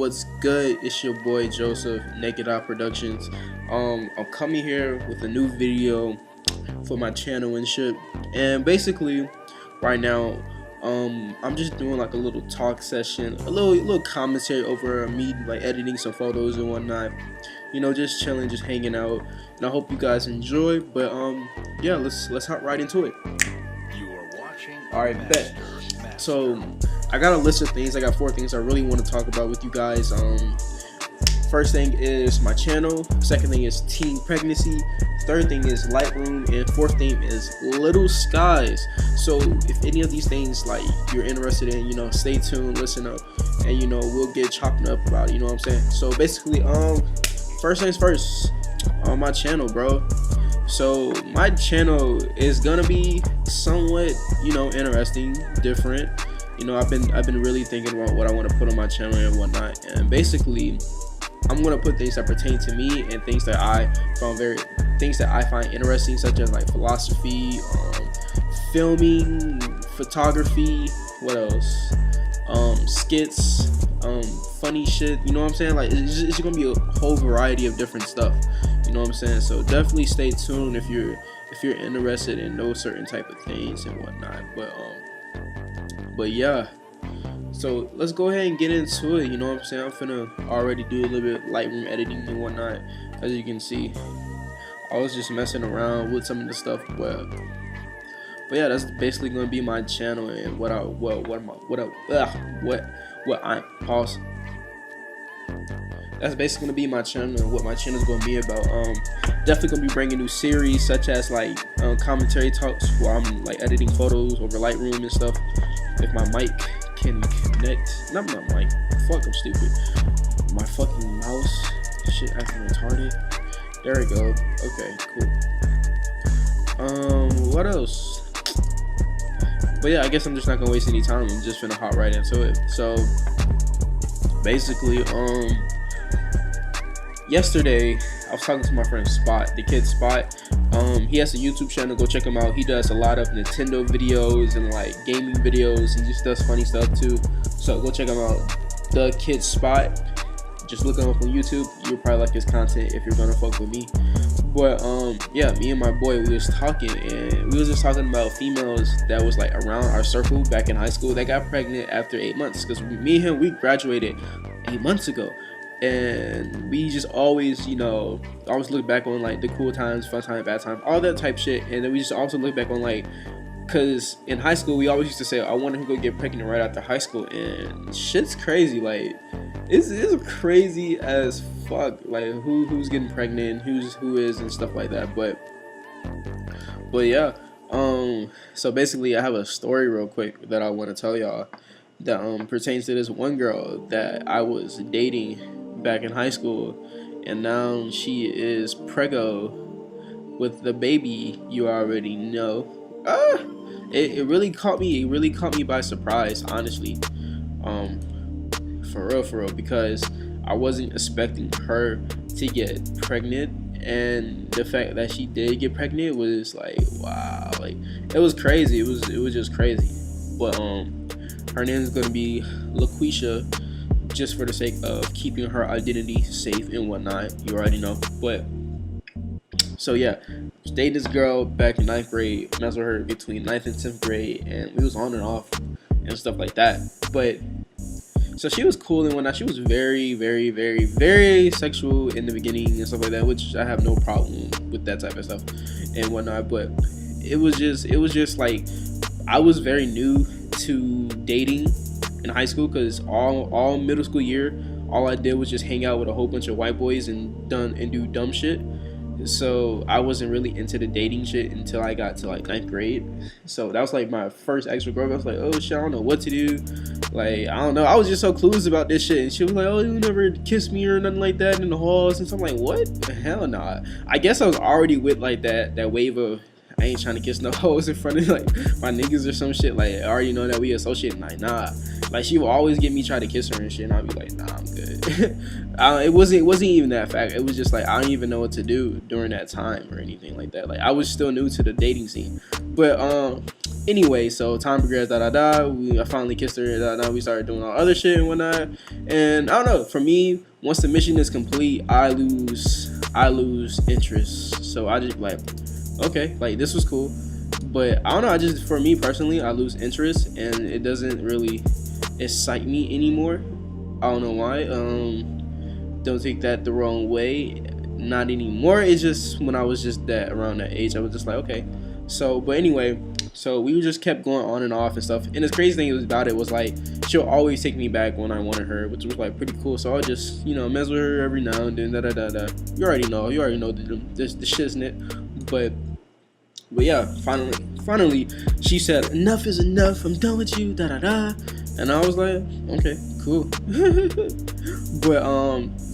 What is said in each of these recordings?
what's good? It's your boy Joseph, Naked Eye Productions. I'm coming here with a new video for my channel and shit. And basically, right now, I'm just doing like a little talk session, a little commentary over me like editing some photos and whatnot. You know, just chilling, just hanging out. And I hope you guys enjoy. But yeah, let's hop right into it. You are watching. All right, bet. So I got a list of things. I got 4 things I really want to talk about with you guys. First thing is my channel. Second thing is teen pregnancy. Third thing is Lightroom, and fourth thing is Little Skies. So if any of these things like you're interested in, you know, stay tuned, listen up, and you know we'll get chopping up about it. You know what I'm saying? So basically, first things first, on my channel, bro. So my channel is gonna be somewhat, you know, interesting, different. You know, I've been really thinking about what I want to put on my channel and whatnot, and basically I'm gonna put things that pertain to me and things that I find interesting, such as like philosophy, filming, photography, what else, skits, funny shit. You know what I'm saying? Like it's gonna be a whole variety of different stuff. You know what I'm saying? So definitely stay tuned if you're interested in those certain type of things and whatnot. But yeah. So let's go ahead and get into it. You know what I'm saying? I'm finna already do a little bit of Lightroom editing and whatnot. As you can see, I was just messing around with some of the stuff, but yeah, that's basically gonna be my channel and pause. That's basically gonna be my channel and what my channel is gonna be about. Definitely gonna be bringing new series such as like commentary talks where I'm like editing photos over Lightroom and stuff. If my mic can connect, not my mic, fuck, I'm stupid, my fucking mouse, shit acting retarded. There we go. Okay, cool. What else? But yeah, I guess I'm just not gonna waste any time. I'm just finna hop right into it. So basically, yesterday I was talking to my friend Spot, the kid Spot. He has a YouTube channel, go check him out. He does a lot of Nintendo videos and like gaming videos. He just does funny stuff too. So go check him out, the kid Spot. Just look him up on YouTube. You'll probably like his content if you're gonna fuck with me. But yeah, me and my boy, we was talking, and we was just talking about females that was like around our circle back in high school that got pregnant after 8 months. Because me and him, we graduated 8 months ago. And we just always, you know, always look back on like the cool times, fun times, bad times, all that type shit. And then we just also look back on like, cause in high school we always used to say, I want to go get pregnant right after high school, and shit's crazy. Like it's crazy as fuck. Like who's getting pregnant, who is, and stuff like that. But yeah. So basically, I have a story real quick that I want to tell y'all that pertains to this one girl that I was dating back in high school, and now she is preggo with the baby. You already know. It really caught me by surprise, honestly. For real, because I wasn't expecting her to get pregnant, and the fact that she did get pregnant was like, wow, like it was crazy. It was just crazy. But her name is gonna be LaQuisha, just for the sake of keeping her identity safe and whatnot. You already know. But so yeah, dated this girl back in 9th grade, messed with her between 9th and 10th grade, and we was on and off and stuff like that. But so she was cool and whatnot. She was very, very, very, very sexual in the beginning and stuff like that, which I have no problem with that type of stuff and whatnot. But it was just like I was very new to dating in high school, because all middle school year, all I did was just hang out with a whole bunch of white boys and do dumb shit. So I wasn't really into the dating shit until I got to like 9th grade. So that was like my first actual girl. I was like, oh shit, I don't know what to do. Like, I don't know. I was just so clueless about this shit. And she was like, oh, you never kissed me or nothing like that in the halls. And so I'm like, what? Hell nah. I guess I was already with like that wave of I ain't trying to kiss no hoes in front of like my niggas or some shit. Like, I already know that we associate. Like, nah. Like, she will always get me try to kiss her and shit, and I'll be like, nah, I'm good. It wasn't even that fact. It was just like I don't even know what to do during that time or anything like that. Like, I was still new to the dating scene. But anyway, so time progressed. I finally kissed her. We started doing all other shit and whatnot. And I don't know. For me, once the mission is complete, I lose interest. So I just like, okay, like this was cool. But I don't know. For me personally, I lose interest, and it doesn't really excite me anymore. I don't know why. Don't take that the wrong way. Not anymore. It's just when I was just around that age, I was just like, okay. So, but anyway, so we just kept going on and off and stuff. And the crazy thing about it was like she'll always take me back when I wanted her, which was like pretty cool. So I'll just mess with her every now and then. You already know the shiznit. But yeah, finally, she said, enough is enough. I'm done with you. And I was like, okay, cool. But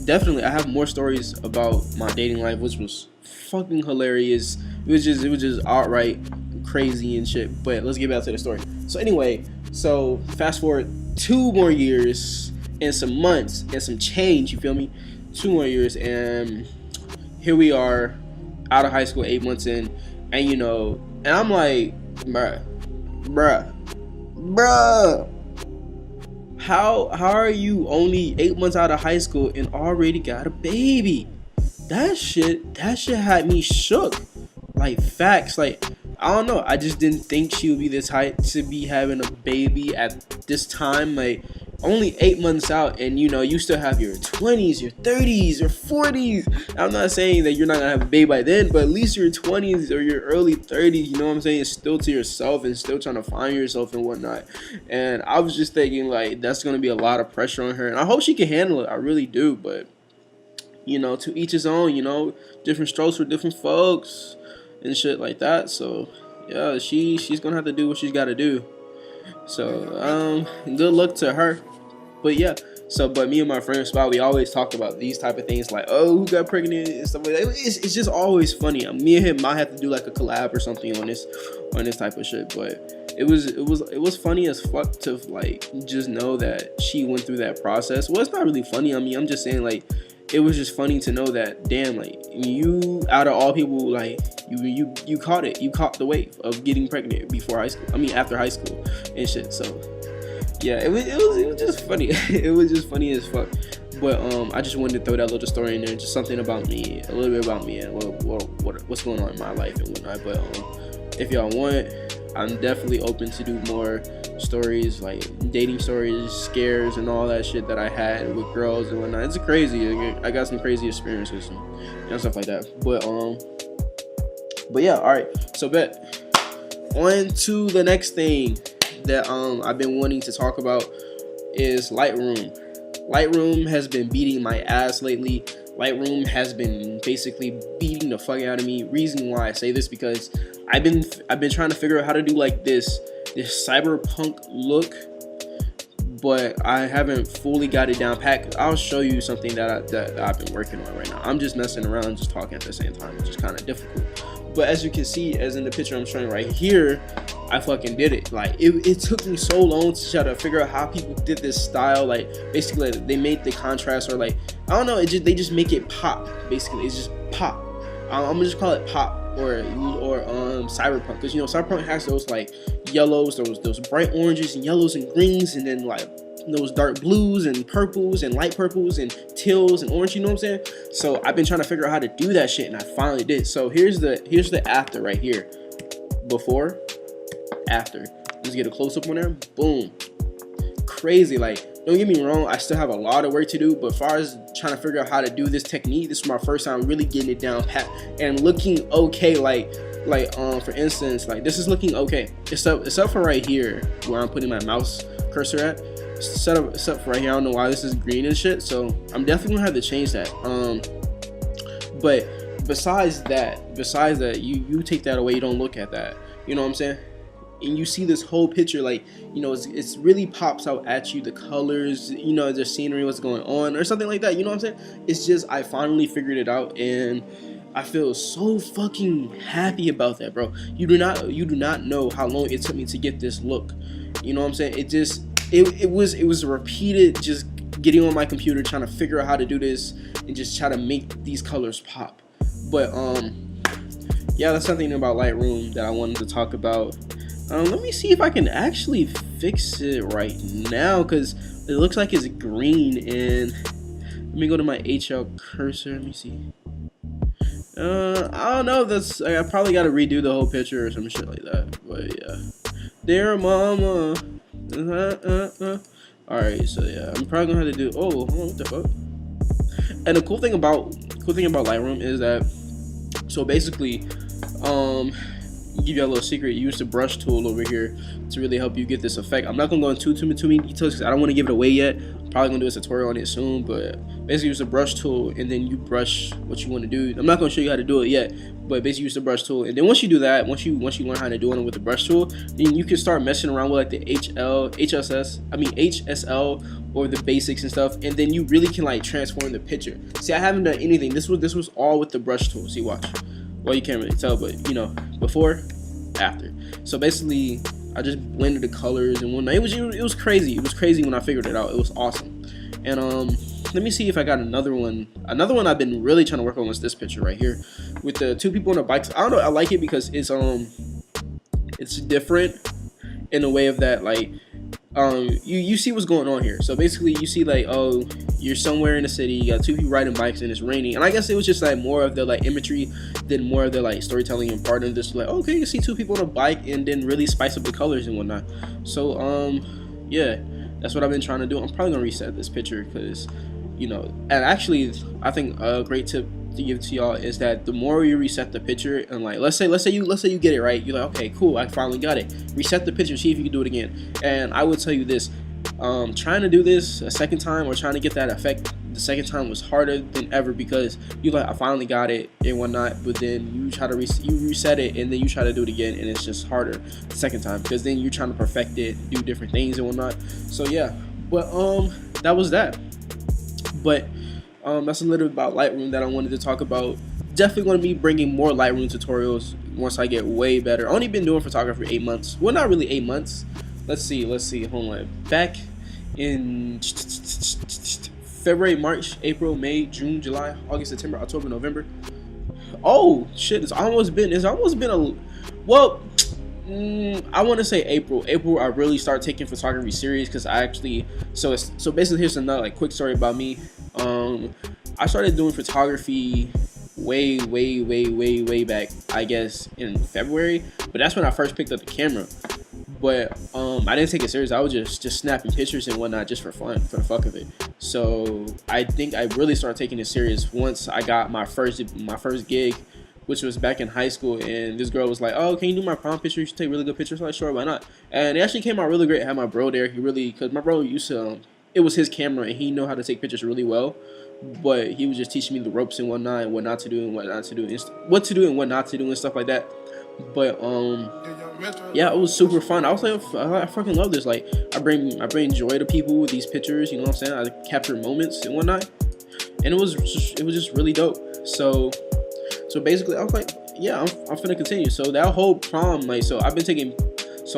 definitely, I have more stories about my dating life, which was fucking hilarious. It was just outright crazy and shit. But let's get back to the story. So anyway, fast forward 2 more years and some months and some change. You feel me? 2 more years, and here we are, out of high school, 8 months in, and and I'm like, bruh. How are you only 8 months out of high school and already got a baby? That shit had me shook. Like, facts. Like, I don't know. I just didn't think she would be this height to be having a baby at this time. Like, only 8 months out, and you still have your 20s, your 30s, your 40s. I'm not saying that you're not gonna have a baby by then, but at least your 20s or your early 30s, you know what I'm saying, still to yourself and still trying to find yourself and whatnot. And I was just thinking, like, that's gonna be a lot of pressure on her, and I hope she can handle it. I really do. But to each his own. Different strokes for different folks and shit like that. So yeah, she's gonna have to do what she's gotta do. So good luck to her. But yeah, but me and my friend Spot, we always talk about these type of things, like, oh, who got pregnant and stuff like that. It's just always funny. Me and him might have to do like a collab or something on this type of shit. But it was funny as fuck to like just know that she went through that process. Well, it's not really funny. I mean, I'm just saying, like, it was just funny to know that, damn, like, you, out of all people, like, you caught it. You caught the wave of getting pregnant after high school and shit. So yeah, it was just funny. It was just funny as fuck. But I just wanted to throw that little story in there, just something about me, a little bit about me, and what's going on in my life and whatnot. But if y'all want, I'm definitely open to do more stories, like dating stories, scares, and all that shit that I had with girls and whatnot. It's crazy. I got some crazy experiences and stuff like that. But yeah, all right. So bet on to the next thing that I've been wanting to talk about is Lightroom. Lightroom has been beating my ass lately. Lightroom has been basically beating the fuck out of me. Reason why I say this, because I've been trying to figure out how to do like this cyberpunk look, but I haven't fully got it down pat. I'll show you something that I've been working on right now. I'm just messing around and just talking at the same time, which is kind of difficult. But as you can see, as in the picture I'm showing right here, I fucking did it. Like, it took me so long to try to figure out how people did this style. Like, basically, they made the contrast, or like, I don't know, they just make it pop. Basically, it's just pop. I'm gonna just call it pop or cyberpunk, because cyberpunk has those like yellows, those bright oranges and yellows and greens, and then like those dark blues and purples and light purples and teals and orange, you know what I'm saying? So I've been trying to figure out how to do that shit, and I finally did. So here's the after right here. Before, after. Let's get a close up on there. Boom. Crazy. Like, don't get me wrong, I still have a lot of work to do, but as far as trying to figure out how to do this technique, this is my first time really getting it down pat and looking okay. Like for instance, like, this is looking okay, except for right here where I'm putting my mouse cursor at. Except for right here, I don't know why this is green and shit, so I'm definitely gonna have to change that. But besides that, you take that away, you don't look at that, you know what I'm saying? And you see this whole picture, like, it's really pops out at you, the colors, the scenery, what's going on, or something like that, you know what I'm saying? It's just, I finally figured it out, and I feel so fucking happy about that, bro. You do not know how long it took me to get this look. You know what I'm saying? It was repeated, just getting on my computer trying to figure out how to do this and just try to make these colors pop. But yeah, that's something about Lightroom that I wanted to talk about. Let me see if I can actually fix it right now, because it looks like it's green. And let me go to my HL cursor. Let me see. I don't know. I probably got to redo the whole picture or some shit like that. But yeah, dear mama. All right, so yeah, I'm probably gonna have to do. Oh, hold on, what the fuck? And the cool thing about Lightroom is that, so basically, give you a little secret. Use the brush tool over here to really help you get this effect. I'm not gonna go into too many details because I don't want to give it away yet. I'm probably gonna do a tutorial on it soon, but basically use the brush tool and then you brush what you want to do. I'm not gonna show you how to do it yet, but basically use the brush tool. And then once you do that, once you learn how to do it with the brush tool, then you can start messing around with like the HSL or the basics and stuff, and then you really can like transform the picture. See, I haven't done anything. This was all with the brush tool. See, watch. Well, you can't really tell, but you know, before, after. So basically, I just blended the colors and whatnot. It was crazy. It was crazy when I figured it out. It was awesome. And let me see if I got another one. Another one I've been really trying to work on was this picture right here with the two people on the bikes. I don't know. I like it because it's different in a way of that, like, you see what's going on here. So basically you see like, oh, you're somewhere in the city, you got two people riding bikes and it's raining, and I guess it was just like more of the like imagery than more of the like storytelling and part of this, like, okay, you see two people on a bike and then really spice up the colors and whatnot. So yeah, that's what I've been trying to do. I'm probably gonna reset this picture because, you know, and actually I think a great tip to give to y'all is that the more you reset the picture, and like let's say you get it right, you're like, okay, cool, I finally got it. Reset the picture, see if you can do it again. And I would tell you this, trying to do this a second time or trying to get that effect the second time was harder than ever, because you like, I finally got it and whatnot, but then you try to reset it and then you try to do it again, and it's just harder the second time because then you're trying to perfect it, do different things and whatnot. So yeah, but that was that. But that's a little bit about Lightroom that I wanted to talk about. Definitely going to be bringing more Lightroom tutorials once I get way better. I've only been doing photography for 8 months. Well, not really 8 months. Let's see. Hold on. Back in February, March, April, May, June, July, August, September, October, November. Oh shit! It's almost been a. Well, I want to say April. I really started taking photography serious because I actually. So basically, here's another like quick story about me. I started doing photography way back, I guess in February, but that's when I first picked up the camera. But I didn't take it serious. I was just snapping pictures and whatnot just for fun, for the fuck of it. So I think I really started taking it serious once I got my first gig, which was back in high school. And this girl was like, oh, can you do my prom picture? You should take really good pictures. I'm like, sure, why not? And it actually came out really great. I had my bro there. Because my bro used to, it was his camera and he knew how to take pictures really well. But he was just teaching me the ropes and whatnot, and what not to do and what not to do, and what to do and what not to do and stuff like that. But yeah, it was super fun. I was like, I fucking love this. Like, I bring joy to people with these pictures. You know what I'm saying? I capture moments and whatnot, and it was just really dope. So basically, I was like, yeah, I'm finna continue. So that whole prom, like, I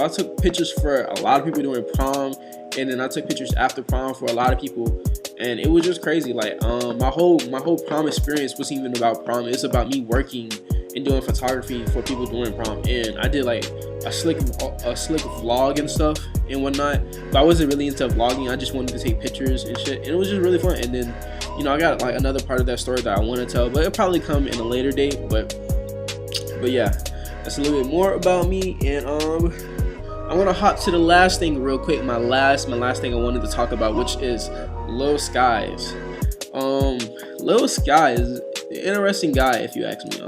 took pictures for a lot of people during prom, and then I took pictures after prom for a lot of people. And it was just crazy. Like, my whole prom experience wasn't even about prom. It's about me working and doing photography for people during prom. And I did like a slick vlog and stuff and whatnot. But I wasn't really into vlogging. I just wanted to take pictures and shit. And it was just really fun. And then, you know, I got like another part of that story that I want to tell, but it'll probably come in a later date. But yeah, that's a little bit more about me. And I want to hop to the last thing real quick. My last thing I wanted to talk about, which is Lil Skies. Lil Skies is an interesting guy, if you ask me.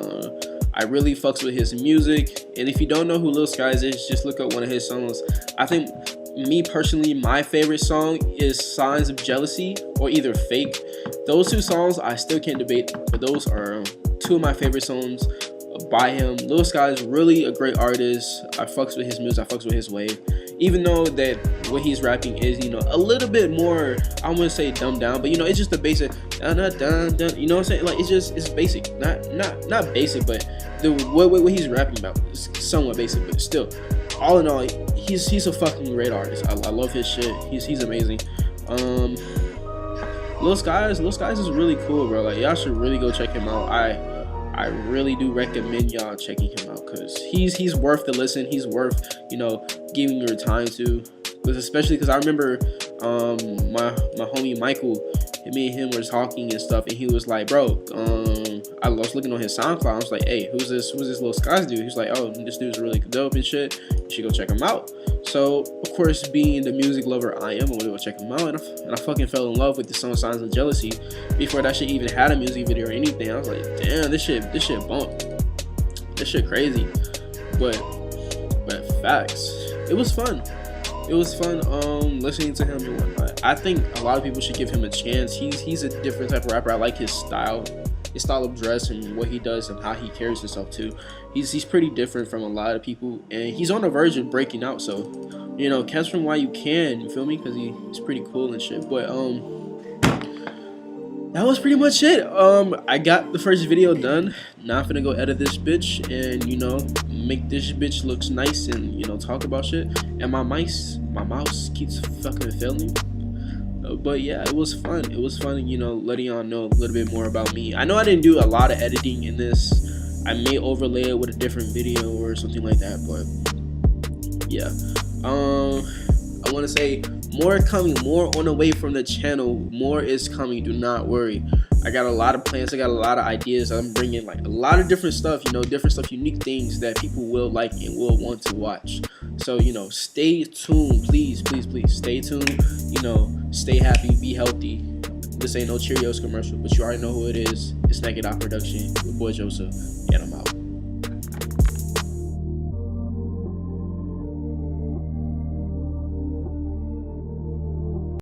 I really fucks with his music, and if you don't know who Lil Skies is, just look up one of his songs. I think, me personally, my favorite song is Signs of Jealousy or either Fake. Those two songs I still can't debate, but those are two of my favorite songs by him. Lil Skies is really a great artist. I fucks with his music, I fucks with his wave. even though that what he's rapping is, you know, a little bit more, I wouldn't say dumbed down, but you know, it's just the basic dun, dun, dun, dun, you know what I'm saying? Like it's basic, not basic, but the what he's rapping about is somewhat basic, but still, all in all, he's a fucking great artist. I love his shit. He's amazing. Lil Skies is really cool, bro. Like, y'all should really go check him out. I really do recommend y'all checking him out, because he's worth the listen. He's worth, you know, giving your time to, especially because I remember my homie Michael, me and him were talking and stuff, and he was like, bro, I was looking on his SoundCloud. I was like, hey, who's this Lil Skies dude? He's like, oh, this dude's really dope and shit. You should go check him out. So of course, being the music lover I am, I went to go check him out, and I fucking fell in love with the song Signs of Jealousy before that shit even had a music video or anything. I was like, damn, this shit bumped. This shit crazy. But facts, it was fun. It was fun listening to him and whatnot. I think a lot of people should give him a chance. He's a different type of rapper. I like his style of dress and what he does and how he carries himself too. He's pretty different from a lot of people, and he's on the verge of breaking out. So, you know, catch him while you can. You feel me? Because he's pretty cool and shit. But that was pretty much it. I got the first video done. Now I'm finna go edit this bitch and, you know, make this bitch looks nice and, you know, talk about shit. And my mouse keeps fucking failing. But yeah, it was fun. It was fun, you know, letting y'all know a little bit more about me. I know I didn't do a lot of editing in this. I may overlay it with a different video or something like that, but yeah. I want to say more coming, more on the way from the channel. More is coming. Do not worry. I got a lot of plans. I got a lot of ideas. I'm bringing like a lot of different stuff, you know, different stuff, unique things that people will like and will want to watch. So, you know, stay tuned. Please stay tuned. You know, stay happy, be healthy. This ain't no Cheerios commercial, but you already know who it is. It's Naked Eye Production with boy Joseph, and I'm out.